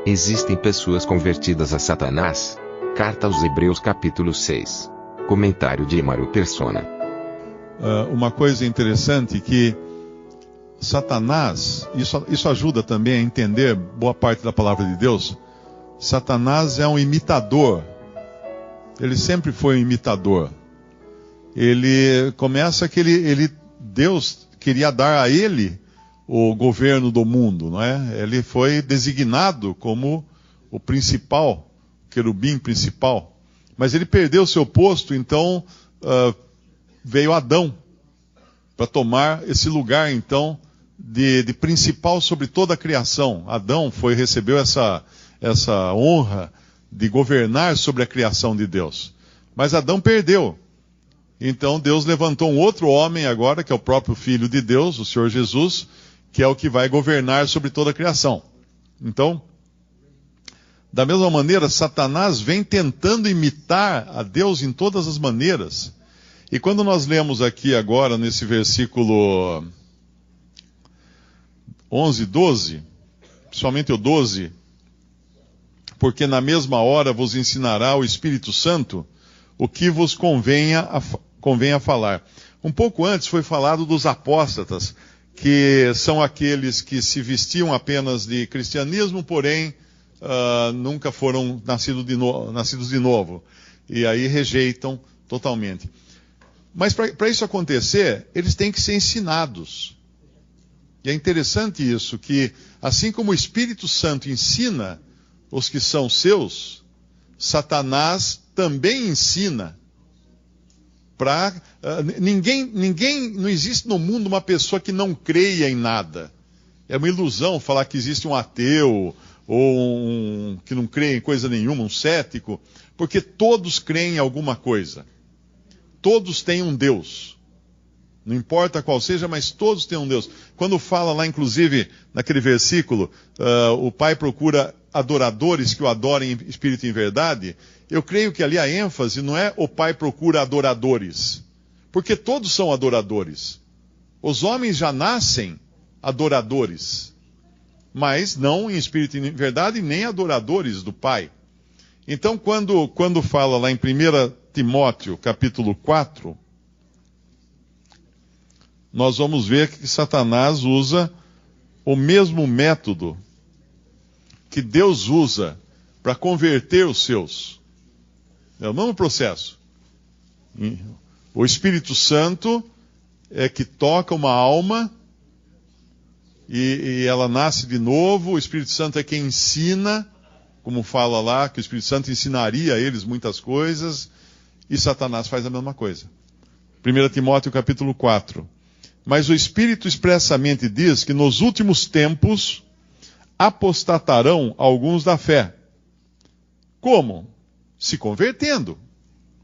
Existem pessoas convertidas a Satanás? Carta aos Hebreus capítulo 6. Comentário de Emaro Persona. Uma coisa interessante que Satanás, isso ajuda também a entender boa parte da palavra de Deus. Satanás é um imitador. Ele sempre foi um imitador. Ele começa que Deus queria dar a ele o governo do mundo, não é? Ele foi designado como o principal, o querubim principal. Mas ele perdeu seu posto, então veio Adão para tomar esse lugar, então, de principal sobre toda a criação. Adão recebeu essa honra de governar sobre a criação de Deus. Mas Adão perdeu. Então Deus levantou um outro homem agora, que é o próprio Filho de Deus, o Senhor Jesus, que é o que vai governar sobre toda a criação. Então, da mesma maneira, Satanás vem tentando imitar a Deus em todas as maneiras. E quando nós lemos aqui agora, nesse versículo 11, 12, principalmente o 12, porque na mesma hora vos ensinará o Espírito Santo o que vos convenha a falar. Um pouco antes foi falado dos apóstatas, que são aqueles que se vestiam apenas de cristianismo, porém nunca foram nascidos de novo. E aí rejeitam totalmente. Mas para isso acontecer, eles têm que ser ensinados. E é interessante isso, que assim como o Espírito Santo ensina os que são seus, Satanás também ensina. Não existe no mundo uma pessoa que não creia em nada. É uma ilusão falar que existe um ateu, ou que não crê em coisa nenhuma, um cético, porque todos creem em alguma coisa. Todos têm um Deus. Não importa qual seja, mas todos têm um Deus. Quando fala lá, inclusive, naquele versículo, o Pai procura adoradores que o adorem em espírito e em verdade, eu creio que ali a ênfase não é o Pai procura adoradores, porque todos são adoradores. Os homens já nascem adoradores, mas não em espírito e em verdade, nem adoradores do Pai. Então, quando fala lá em 1 Timóteo, capítulo 4, nós vamos ver que Satanás usa o mesmo método que Deus usa para converter os seus. É o mesmo processo. O Espírito Santo é que toca uma alma e ela nasce de novo. O Espírito Santo é quem ensina, como fala lá, que o Espírito Santo ensinaria a eles muitas coisas, e Satanás faz a mesma coisa. 1 Timóteo capítulo 4. Mas o Espírito expressamente diz que nos últimos tempos apostatarão alguns da fé. Como? Se convertendo.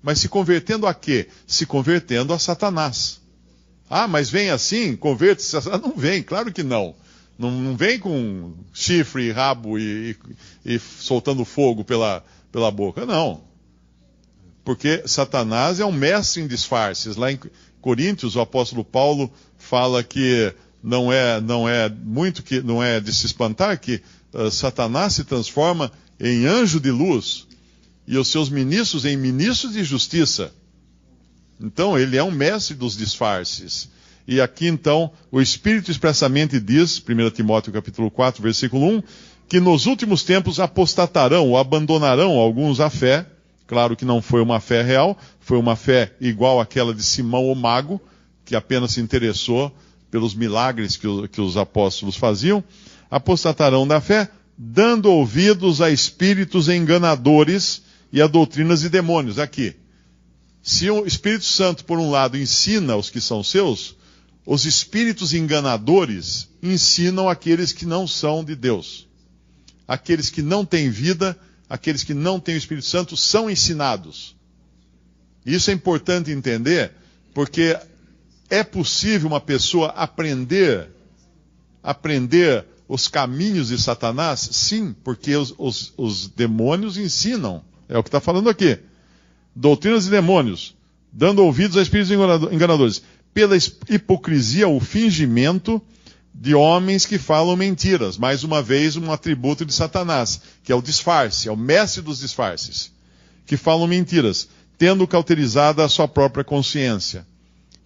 Mas se convertendo a quê? Se convertendo a Satanás. Ah, mas vem assim, converte-se a Satanás? Não vem, claro que não. Não vem com chifre e rabo e soltando fogo pela boca, não. Porque Satanás é um mestre em disfarces. Lá em Coríntios, o apóstolo Paulo fala que não é de se espantar que Satanás se transforma em anjo de luz e os seus ministros em ministros de justiça. Então, ele é um mestre dos disfarces. E aqui, então, o Espírito expressamente diz, 1 Timóteo capítulo 4, versículo 1, que nos últimos tempos apostatarão ou abandonarão alguns a fé. Claro que não foi uma fé real, foi uma fé igual àquela de Simão o Mago, que apenas se interessou pelos milagres que os apóstolos faziam. Apostatarão da fé, dando ouvidos a espíritos enganadores e a doutrinas de demônios. Aqui, se o Espírito Santo, por um lado, ensina os que são seus, os espíritos enganadores ensinam aqueles que não são de Deus. Aqueles que não têm vida, aqueles que não têm o Espírito Santo, são ensinados. Isso é importante entender, porque é possível uma pessoa aprender os caminhos de Satanás? Sim, porque os demônios ensinam. É o que está falando aqui. Doutrinas de demônios, dando ouvidos a espíritos enganadores. Pela hipocrisia, o fingimento, de homens que falam mentiras. Mais uma vez, um atributo de Satanás, que é o disfarce, é o mestre dos disfarces, que falam mentiras, tendo cauterizada a sua própria consciência.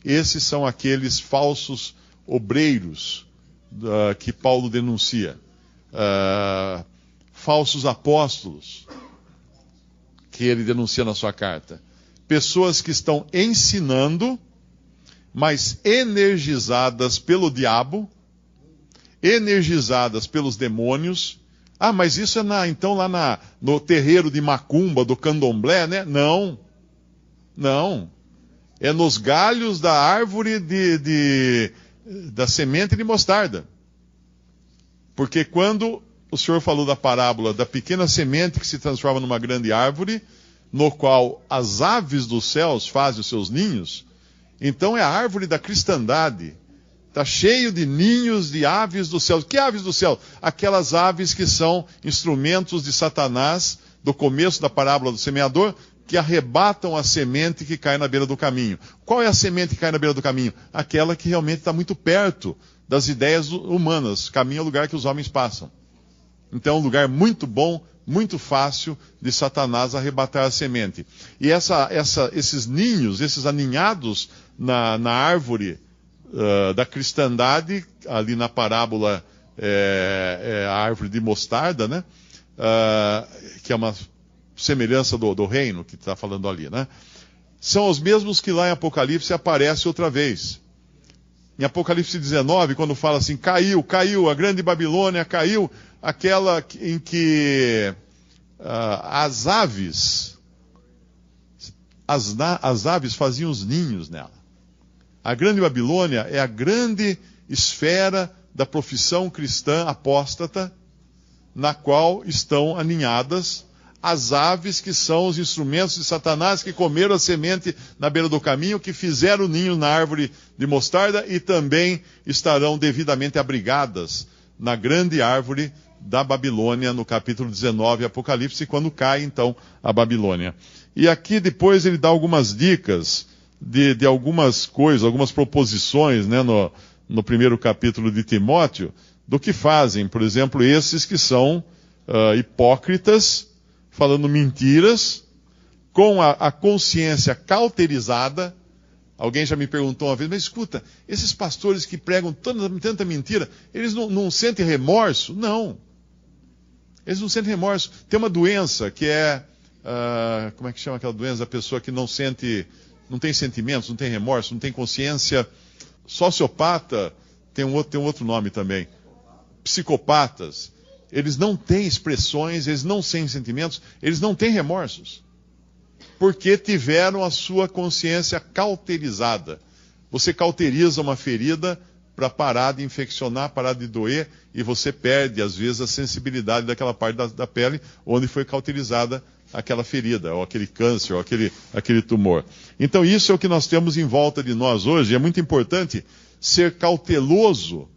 Esses são aqueles falsos obreiros que Paulo denuncia. Falsos apóstolos, que ele denuncia na sua carta. Pessoas que estão ensinando, mas energizadas pelo diabo, energizadas pelos demônios. Ah, mas isso é então lá no terreiro de Macumba, do Candomblé, né? Não. É nos galhos da árvore da semente de mostarda. Porque quando o Senhor falou da parábola da pequena semente que se transforma numa grande árvore, no qual as aves dos céus fazem os seus ninhos, então é a árvore da cristandade. Está cheio de ninhos de aves do céu. Que aves do céu? Aquelas aves que são instrumentos de Satanás, do começo da parábola do semeador, que arrebatam a semente que cai na beira do caminho. Qual é a semente que cai na beira do caminho? Aquela que realmente está muito perto das ideias humanas. Caminho é o lugar que os homens passam. Então é um lugar muito bom, muito fácil de Satanás arrebatar a semente. E esses ninhos, esses aninhados na árvore da cristandade, ali na parábola a árvore de mostarda, né? Que é uma semelhança do reino que está falando ali, né? São os mesmos que lá em Apocalipse aparece outra vez. Em Apocalipse 19, quando fala assim, caiu, a grande Babilônia caiu, aquela em que as aves faziam os ninhos nela. A grande Babilônia é a grande esfera da profissão cristã apóstata, na qual estão aninhadas as aves que são os instrumentos de Satanás, que comeram a semente na beira do caminho, que fizeram o ninho na árvore de mostarda e também estarão devidamente abrigadas na grande árvore da Babilônia, no capítulo 19, Apocalipse, quando cai então a Babilônia. E aqui depois ele dá algumas dicas de algumas coisas, algumas proposições, né, no primeiro capítulo de Timóteo, do que fazem, por exemplo, esses que são hipócritas, falando mentiras, com a consciência cauterizada. Alguém já me perguntou uma vez, mas escuta, esses pastores que pregam tanta mentira, eles não sentem remorso? Não. Eles não sentem remorso. Tem uma doença que como é que chama aquela doença da pessoa que não tem sentimentos, não tem remorso, não tem consciência? Sociopata, tem um outro nome também. Psicopatas. Eles não têm expressões, eles não têm sentimentos, eles não têm remorsos. Porque tiveram a sua consciência cauterizada. Você cauteriza uma ferida para parar de infeccionar, parar de doer, e você perde, às vezes, a sensibilidade daquela parte da pele onde foi cauterizada aquela ferida, ou aquele câncer, ou aquele tumor. Então isso é o que nós temos em volta de nós hoje. É muito importante ser cauteloso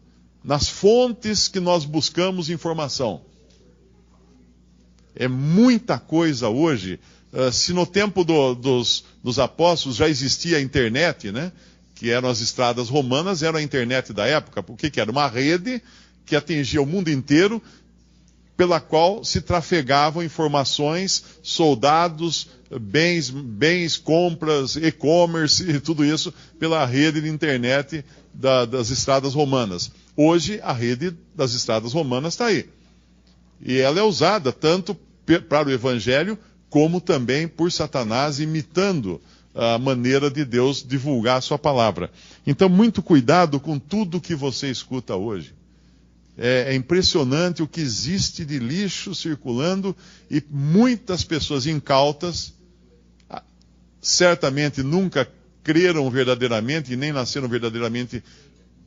nas fontes que nós buscamos informação. É muita coisa hoje. Se no tempo dos apóstolos já existia a internet, né, que eram as estradas romanas, era a internet da época. O que era? Uma rede que atingia o mundo inteiro, pela qual se trafegavam informações, soldados, bens, compras, e-commerce e tudo isso pela rede de internet das estradas romanas. Hoje, a rede das estradas romanas está aí. E ela é usada tanto para o Evangelho, como também por Satanás, imitando a maneira de Deus divulgar a sua palavra. Então, muito cuidado com tudo que você escuta hoje. É impressionante o que existe de lixo circulando, e muitas pessoas incautas certamente nunca creram verdadeiramente e nem nasceram verdadeiramente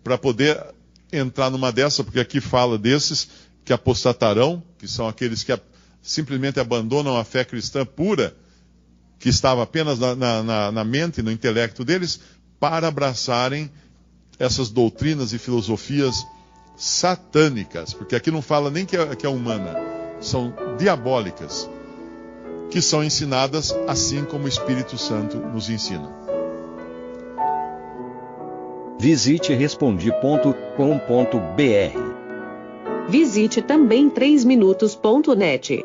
para poder entrar numa dessa, porque aqui fala desses que apostatarão, que são aqueles que simplesmente abandonam a fé cristã pura, que estava apenas na mente, no intelecto deles, para abraçarem essas doutrinas e filosofias satânicas, porque aqui não fala nem que é humana, são diabólicas, que são ensinadas assim como o Espírito Santo nos ensina. Visite respondi.com.br. Visite também 3minutos.net.